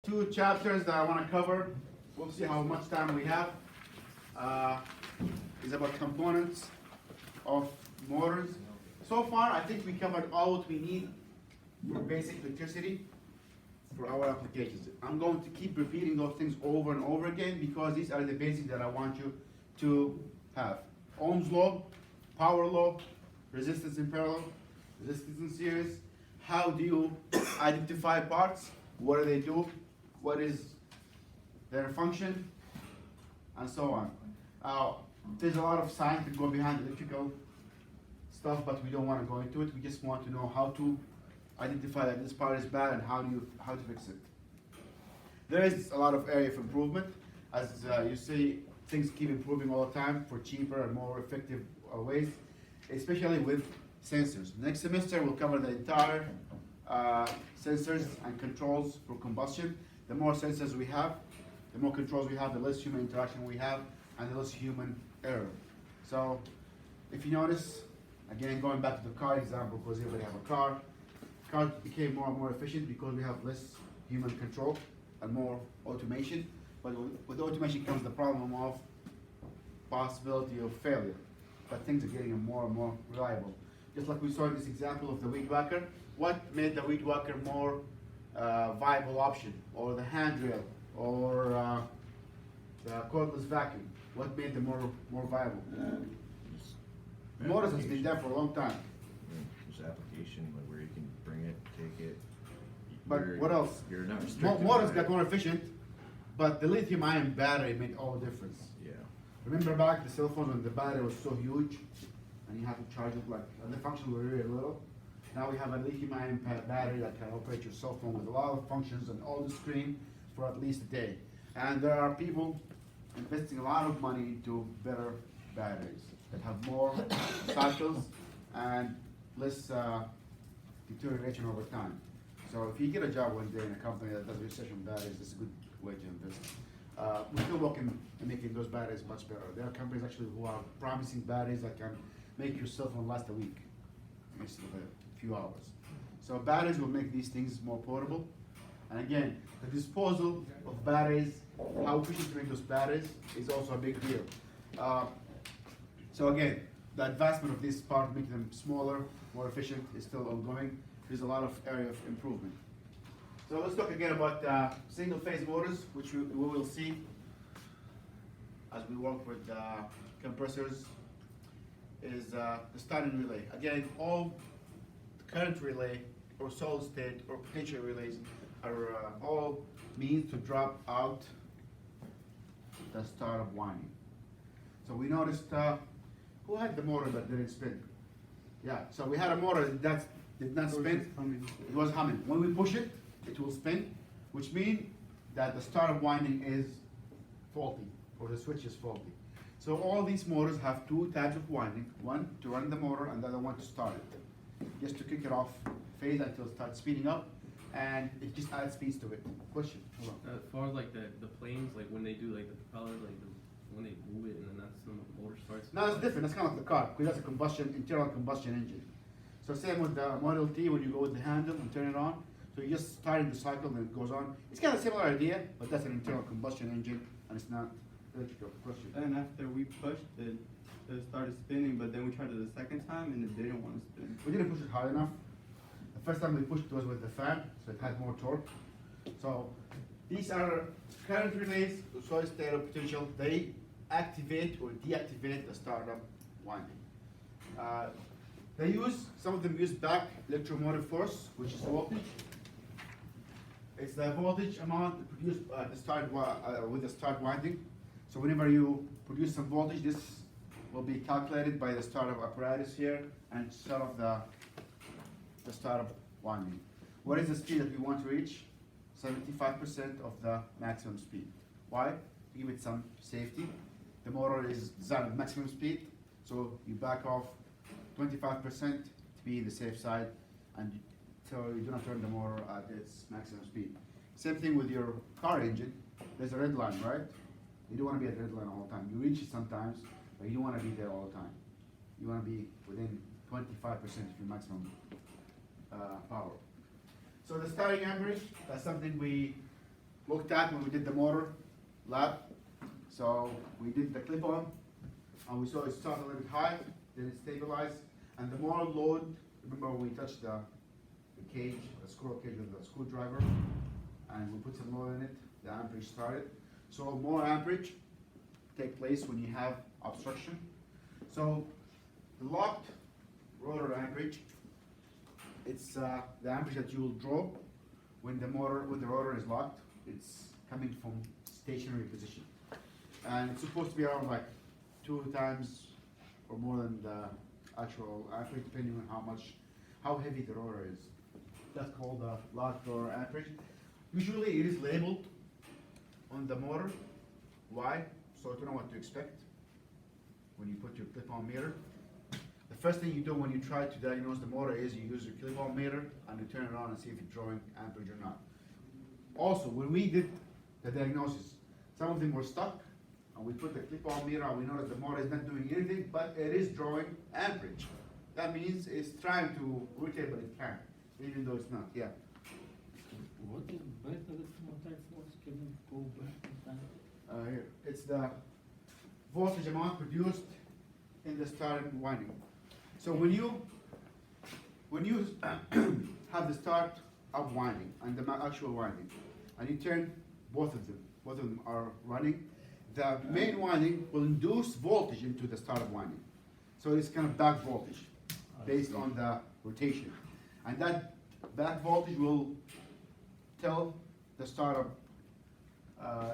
Two chapters that I want to cover. We'll see how much time we have. Is about components of motors. So far, I think we covered all what we need for basic electricity for our applications. I'm going to keep repeating those things over and over again because these are the basics that I want you to have. Ohm's law, power law, resistance in parallel, resistance in series. How do you identify parts? What do they do? What is their function? And so on. There's a lot of science that go behind electrical stuff, but we don't want to go into it. We just want to know how to identify that this part is bad and how to fix it. There is a lot of area of improvement. As you see, things keep improving all the time for cheaper and more effective ways, especially with sensors. Next semester we'll cover the entire sensors and controls for combustion. The more sensors we have, the more controls we have, the less human interaction we have, and the less human error. So if you notice, again going back to the car example, because everybody have a car, cars became more and more efficient because we have less human control and more automation. But with automation comes the problem of possibility of failure. But things are getting more and more reliable. Just like we saw in this example of the weed whacker, what made the weed whacker more viable option, or the handrail, or the cordless vacuum? What made them more viable? Motors has been there for a long time. There's application like where you can bring it, take it. But what else? You're not restricted. Motors got more efficient, but the lithium-ion battery made all the difference. Yeah. Remember back the cell phone when the battery was so huge, and you had to charge it like, and the function was really little. Now we have a lithium-ion battery that can operate your cell phone with a lot of functions and all the screen for at least a day. And there are people investing a lot of money into better batteries that have more cycles and less deterioration over time. So if you get a job one day in a company that does research on batteries, it's a good way to invest. We're still working on making those batteries much better. There are companies actually who are promising batteries that can make your cell phone last a week instead of a few hours. So batteries will make these things more portable. And again, the disposal of batteries, how efficient to make those batteries is also a big deal. So again, the advancement of this part, making them smaller, more efficient, is still ongoing. There's a lot of area of improvement. So let's talk again about single-phase motors, which we will see as we work with compressors, is the starting relay. Again, all current relay or solid state or potential relays are all means to drop out the startup winding. So we noticed, who had the motor that didn't spin? Yeah, so we had a motor that did not spin, it was humming. When we push it, it will spin, which means that the startup winding is faulty, or the switch is faulty. So all these motors have two types of winding, one to run the motor and the other one to start it. Just to kick it off phase until it starts speeding up, and it just adds speeds to it. Question? Hold on. As far as like the planes, like when they do like the propeller, like when they move it and then that's when the motor starts. No, it's different. That's kind of like the car, because that's a internal combustion engine. So same with the Model T, when you go with the handle and turn it on. So you just starting the cycle and it goes on. It's kind of a similar idea, but that's an internal combustion engine and it's not electrical. Question? And after we pushed it, it started spinning, but then we tried it the second time and it didn't want to spin. We didn't push it hard enough. The first time we pushed it was with the fan, so it had more torque. So these are current relays, solid state or potential. They activate or deactivate the startup winding. Some of them use back electromotive force, which is voltage. It's the voltage amount produced with the start winding. So whenever you produce some voltage, this will be calculated by the startup apparatus here and shut off the startup winding. What is the speed that we want to reach? 75% of the maximum speed. Why? To give it some safety. The motor is designed at maximum speed, so you back off 25% to be in the safe side, and so you do not turn the motor at its maximum speed. Same thing with your car engine. There's a red line, right? You don't want to be at the red line all the time. You reach it sometimes, but you don't want to be there all the time. You want to be within 25% of your maximum power. So the starting average, that's something we looked at when we did the motor lab. So we did the clip on, and we saw it start a little bit high, then it stabilized, and the more load, remember when we touched the cage, the squirrel cage with the screwdriver, and we put some load in it, the amperage started. So more amperage take place when you have obstruction. So the locked rotor amperage, it's the amperage that you will draw when the rotor is locked. It's coming from stationary position, and it's supposed to be around like 2 times or more than the actual amperage, depending on how heavy the rotor is. That's called the locked rotor amperage. Usually it is labeled on the motor. Why? So to know what to expect when you put your clip-on meter. The first thing you do when you try to diagnose the motor is you use your clip-on meter and you turn it on and see if it's drawing amperage or not. Also, when we did the diagnosis, some of them were stuck, and we put the clip-on meter and we noticed the motor is not doing anything, but it is drawing amperage. That means it's trying to rotate, but it can't, even though it's not. Yeah. What is better multi-force? Can you go back in time? Here, it's the voltage amount produced in the starting winding. So when you have the start up winding and the actual winding, and you turn both of them are running, the main winding will induce voltage into the startup winding. So it's kind of back voltage based on the rotation, and that back voltage will tell the startup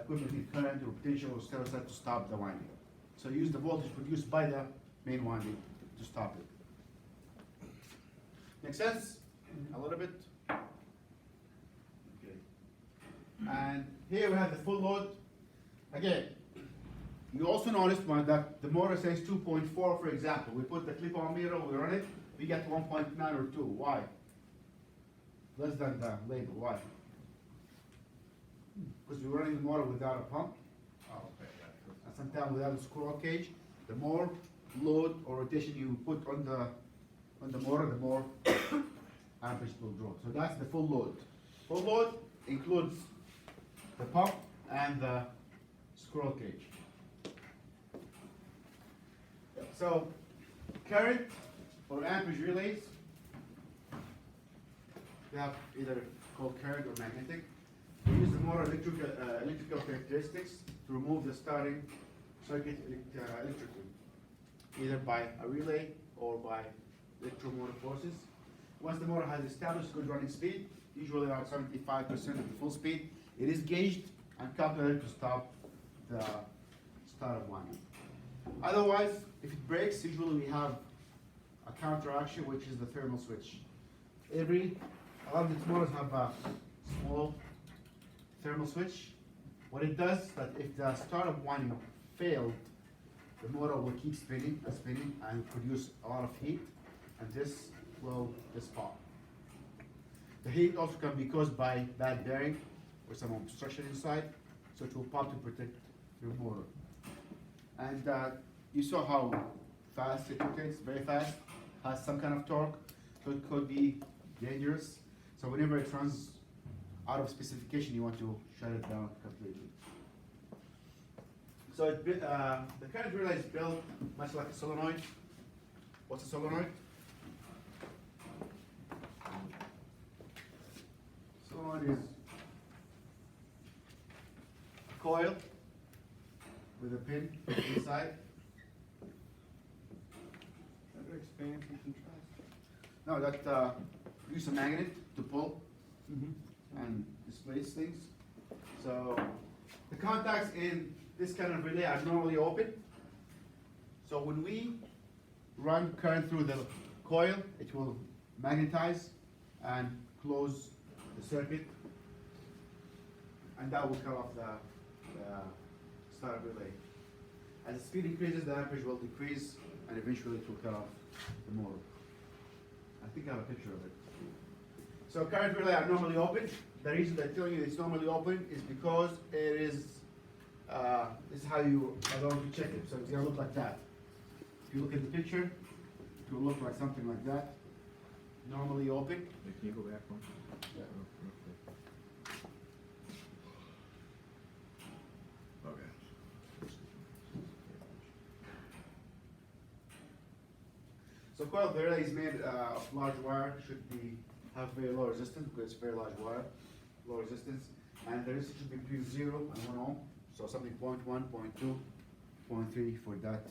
equivalent current or potential or stereo to stop the winding. So use the voltage produced by the main winding to stop it. Make sense? A little bit? Okay. And here we have the full load. Again, you also noticed that the motor says 2.4, for example. We put the clip-on meter, we run it, we get 1.9 or 2. Why? Less than the label. Why? Because we're running the motor without a pump, Oh, okay, yeah. and sometimes without a squirrel cage. The more load or rotation you put on the motor, the more amperage will draw. So that's the full load. Full load includes the pump and the squirrel cage. So current or amperage relays, they have either called current or magnetic. We use the motor electrical characteristics to remove the starting circuit electrically, either by a relay or by electromotor forces. Once the motor has established good running speed, usually around 75% of the full speed, it is gauged and calculated to stop the startup winding. Otherwise, if it breaks, usually we have a counteraction, which is the thermal switch. A lot of these motors have a small thermal switch. What it does is that if the startup winding failed, the motor will keep spinning and spinning and produce a lot of heat, and this will just pop. The heat also can be caused by bad bearing or some obstruction inside, so it will pop to protect your motor. And you saw how fast it rotates, very fast, has some kind of torque, so it could be dangerous. So whenever it runs out of specification, you want to shut it down completely. So the current relay is built much like a solenoid. What's a solenoid? Solenoid is a coil with a pin inside. Better explain if you contrast. No, that use a magnet to pull and displace things. So the contacts in this kind of relay are normally open. So when we run current through the coil, it will magnetize and close the circuit, and that will cut off the startup relay. As the speed increases, the amperage will decrease, and eventually it will cut off the motor. I think I have a picture of it. So current relay are normally open. The reason I tell you it's normally open is because it is, this is how you are going to check it. So it's gonna look like that. If you look at the picture, it will look like something like that. Normally open. Wait, can you go back one? Yeah. The coil of the relay is made of large wire, should be, have very low resistance because it's very large wire, low resistance. And the resistance should be between 0 and 1 ohm, so something 0.1, 0.2, 0.3 for that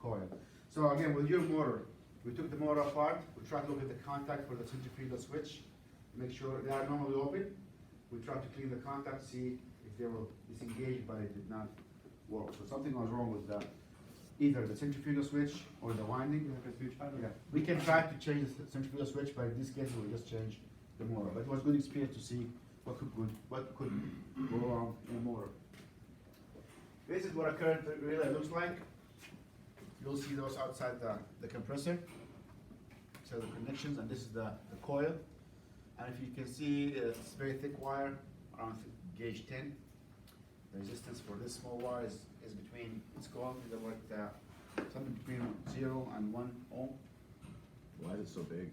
coil. So again, with your motor, we took the motor apart, we tried to look at the contact for the centrifugal switch, make sure they are normally open. We tried to clean the contact, see if they were disengaged, but it did not work. So something was wrong with either the centrifugal switch or the winding. Yeah. We can try to change the centrifugal switch, but in this case, we'll just change the motor. But it was a good experience to see what could go wrong in a motor. This is what a current relay looks like. You'll see those outside the compressor. So the connections, and this is the coil. And if you can see, it's very thick wire, around gauge 10. The resistance for this small wire is between, it's called something between 0 and 1 ohm. Why is it so big?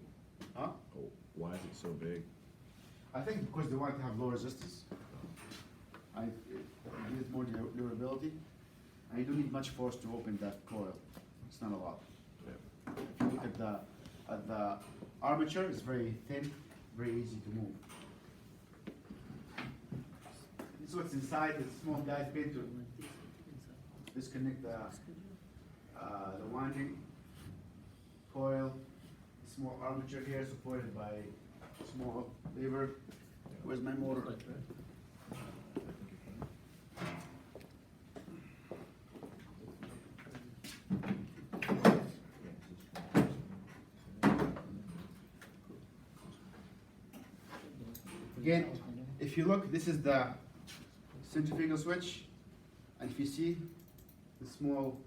Huh? Oh, why is it so big? I think because they want to have low resistance. It gives more durability. And you don't need much force to open that coil. It's not a lot. Yeah. If you look at the armature, it's very thin, very easy to move. This is what's inside. The small guys been to disconnect the winding coil. Small armature here supported by small lever. Where's my motor? Again, if you look, this is the centrifugal switch, and if you see the small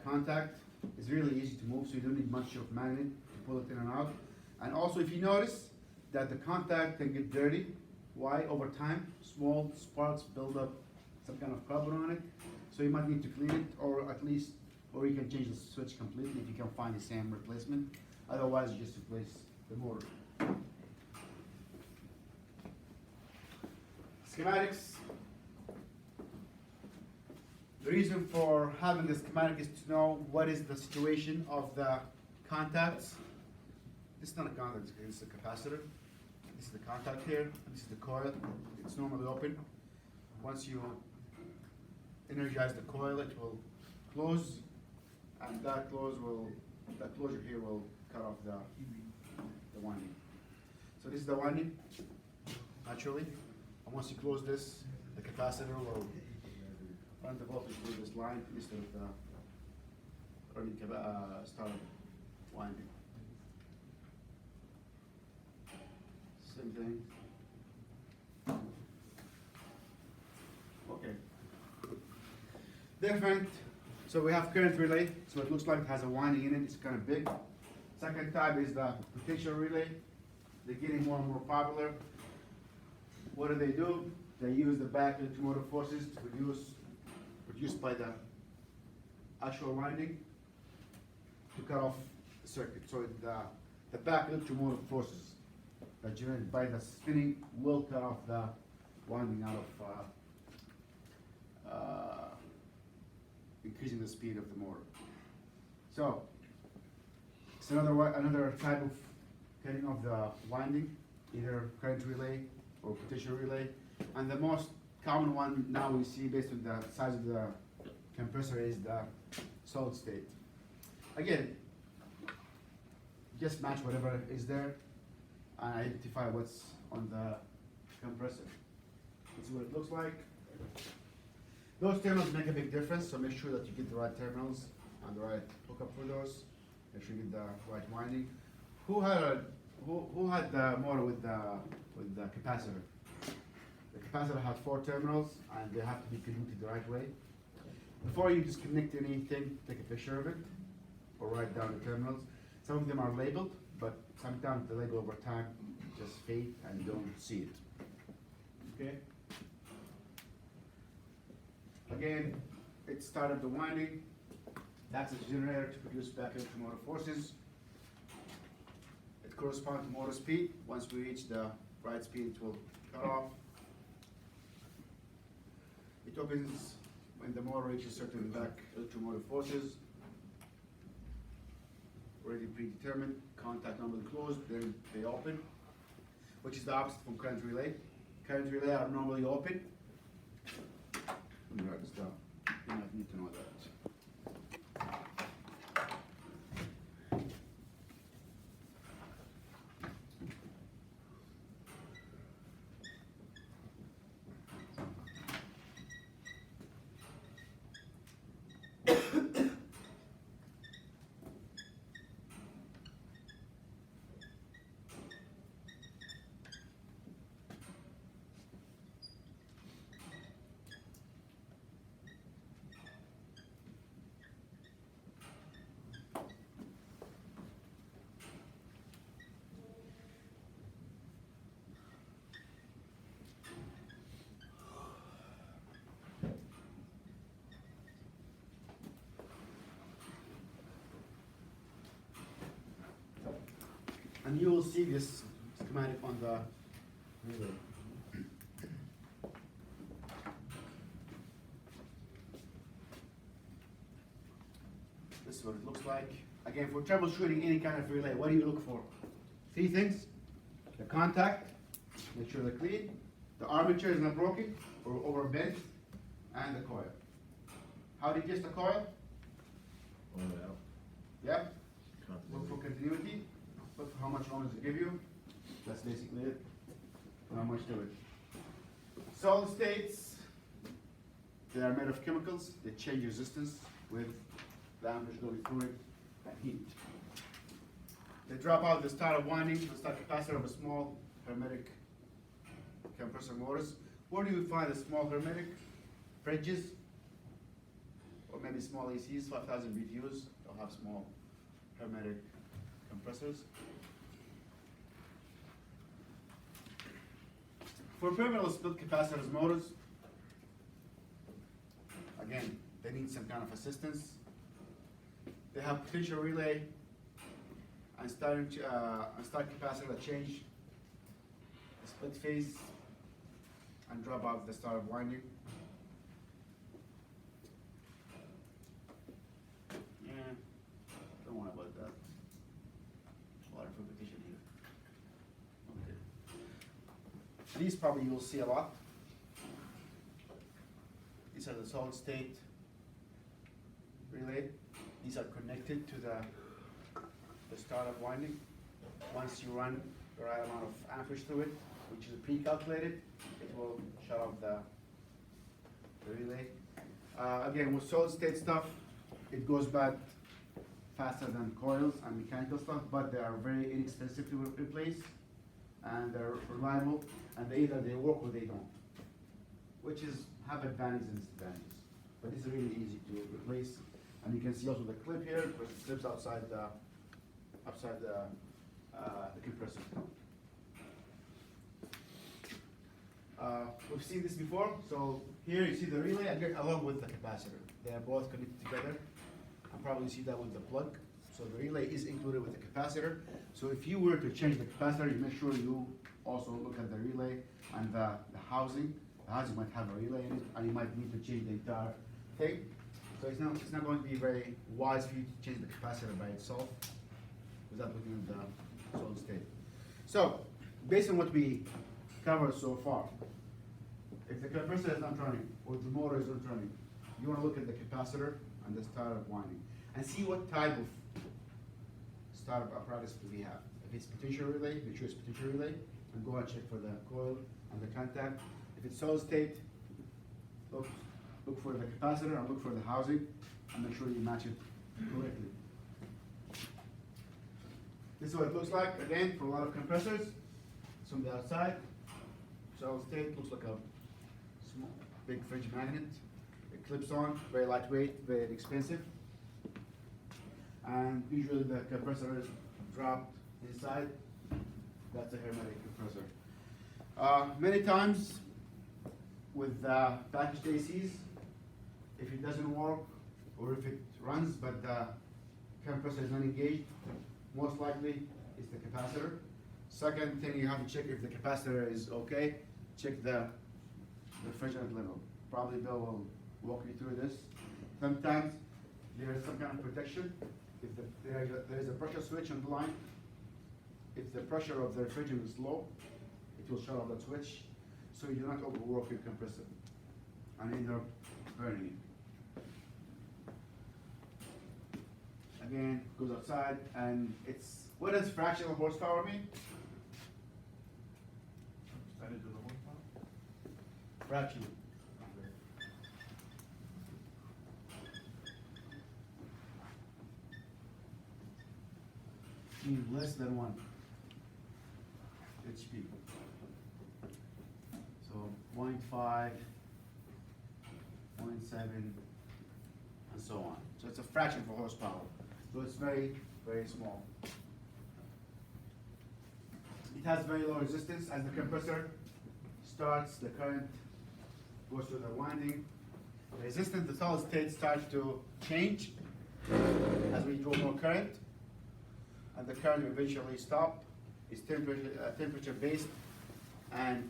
contact, it's really easy to move, so you don't need much of magnet to pull it in and out. And also, if you notice that the contact can get dirty, why? Over time, small sparks build up some kind of carbon on it, so you might need to clean it, or at least, or you can change the switch completely if you can find the same replacement. Otherwise, you just replace the motor. Schematics. The reason for having the schematic is to know what is the situation of the contacts. This is not a contact, it's a capacitor. This is the contact here, and this is the coil. It's normally open. Once you energize the coil, it will close, and that closure here will cut off the winding. So this is the winding, naturally. And once you close this, the capacitor will run the voltage through this line instead of running start winding. Same thing. Okay. Different. So we have current relay. So it looks like it has a winding in it. It's kind of big. Second type is the potential relay. They're getting more and more popular. What do? They use the back electromotive forces to produced by the actual winding to cut off the circuit. So the back electromotive forces that generated by the spinning will cut off the winding out of increasing the speed of the motor. So it's another type of cutting off the winding, either current relay or potential relay. And the most common one now we see based on the size of the compressor is the solid state. Again, just match whatever is there and identify what's on the compressor. This is what it looks like. Those terminals make a big difference, so make sure that you get the right terminals and the right hookup for those. Make sure you get the right winding. Who had the motor with the capacitor? The capacitor had 4 terminals and they have to be connected the right way. Before you disconnect anything, take a picture of it or write down the terminals. Some of them are labeled, but sometimes the label over time just fade and you don't see it. Okay? Again, it started the winding. That's a generator to produce back electromotive forces. It corresponds to motor speed. Once we reach the right speed, it will cut off. It opens when the motor reaches certain back electromotive forces. already predetermined, contact normally closed, then they open, which is the opposite from current relay. Current relay are normally open. Let me write this down. You might need to know that. And you will see this schematic on the relay. This is what it looks like. Again, for troubleshooting any kind of relay, what do you look for? 3 things: the contact, make sure they're clean, the armature is not broken or overbent, and the coil. How do you test the coil? Pull it out. Yep. Look for Continuity. continuity. Look for how much longer does it give you. That's basically it. Not much to it. Solid states, they are made of chemicals. They change resistance with the amperage going through it and heat. They drop out the startup winding, the start capacitor of a small hermetic compressor motors. Where do you find the small hermetic? Fridges, or maybe small ACs, 5,000 BTUs. They'll have small hermetic compressors. For permanent split capacitors motors, again, they need some kind of assistance. They have potential relay and start capacitor that change the split phase and drop out the startup winding. Yeah, don't worry about that. A lot of repetition here. Okay. These probably you'll see a lot. These are the solid state relay. These are connected to the startup winding. Once you run the right amount of amperage through it, which is pre-calculated, it will shut off the relay. Again, with solid state stuff, it goes bad faster than coils and mechanical stuff, but they are very inexpensive to replace, and they're reliable, and either they work or they don't, which is have advantages and disadvantages. But it's really easy to replace, and you can see also the clip here, because it clips outside the compressor. We've seen this before. So here you see the relay along with the capacitor. They are both connected together. And probably see that with the plug. So the relay is included with the capacitor. So if you were to change the capacitor, you make sure you also look at the relay and the housing. The housing might have a relay in it, and you might need to change the entire thing. So it's not going to be very wise for you to change the capacitor by itself without looking at the solid state. So based on what we covered so far, if the compressor is not running or the motor is not running, you want to look at the capacitor and the startup winding and see what type of startup apparatus do we have. If it's potential relay, make sure it's potential relay, and go and check for the coil and the contact. If it's solid state, look for the capacitor and look for the housing and make sure you match it correctly. This is what it looks like, again, for a lot of compressors. It's from the outside. Solid state looks like a small, big fridge magnet. It clips on, very lightweight, very inexpensive. And usually the compressor is dropped inside. That's a hermetic compressor. Many times with packaged ACs, if it doesn't work or if it runs but the compressor is not engaged, most likely it's the capacitor. Second thing you have to check if the capacitor is okay, check the refrigerant level. Probably Bill will walk you through this. Sometimes there is some kind of protection if there is a pressure switch on the line, if the pressure of the refrigerant is low, it will shut off that switch, so you do not overwork your compressor and end up burning it. Again, goes outside, and it's, what does fractional horsepower mean? Fractional. Means less than 1 HP. So 0.5, 0.7, and so on. So it's a fraction for horsepower. So it's very, very small. It has very low resistance. As the compressor starts, the current goes through the winding. The resistance, the solid state starts to change as we draw more current, and the current will eventually stop. It's temperature based. And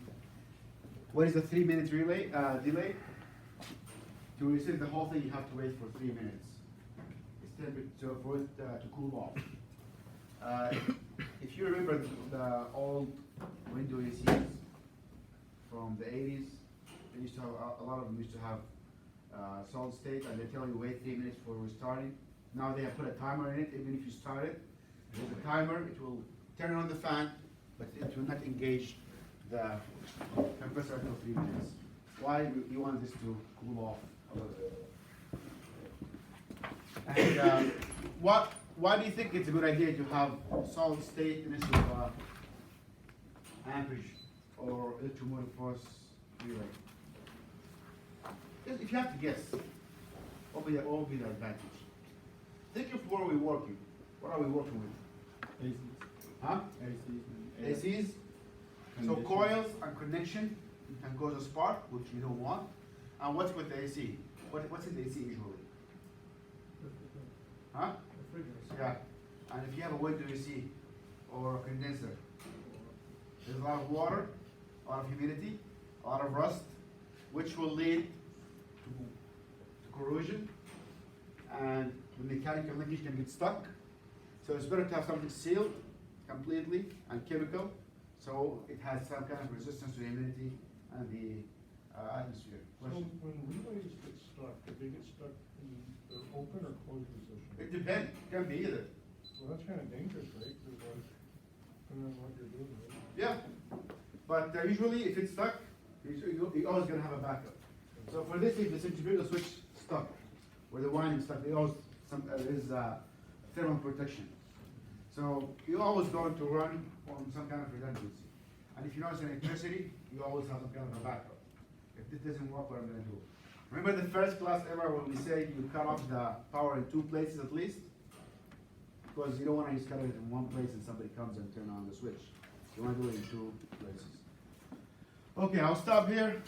what is the 3-minute delay? To receive the whole thing, you have to wait for 3 minutes. It's temperature for it to cool off. If you remember the old window ACs from the 80s, they used to have, a lot of them used to have solid state, and they tell you wait 3 minutes for restarting. Now they have put a timer in it. Even if you start it, with the timer, it will turn on the fan, but it will not engage the compressor until 3 minutes. Why? You want this to cool off a little bit. And why do you think it's a good idea to have solid state instead of amperage or electromotive force relay? If you have to guess, what will be the advantage? Think of where we're working. What are we working with? ACs. Huh? ACs. ACs. So Condition. coils and connection can cause a spark, which we don't want. And what's with the AC? What's in the AC usually? Huh? Yeah. And if you have a window AC or a condenser, there's a lot of water, a lot of humidity, a lot of rust, which will lead to corrosion, and the mechanical linkage can get stuck. So it's better to have something sealed completely and chemical, so it has some kind of resistance to the humidity and the atmosphere. So Question? when relays get stuck, do they get stuck in the open or closed position? It depends, can be either. Well, that's kind of dangerous, right? Because like, depending on what you're doing, right? Yeah, but usually if it's stuck, you're always gonna have a backup. So for this, if the centrifugal switch stuck, or the winding stuck, there is thermal protection. So you're always going to run on some kind of redundancy. And if you notice in electricity, you always have some kind of a backup. If this doesn't work, what I'm gonna do? Remember the first class ever when we said you cut off the power in 2 places at least? Because you don't wanna just cut it in 1 place and somebody comes and turn on the switch. You wanna do it in 2 places. Okay, I'll stop here.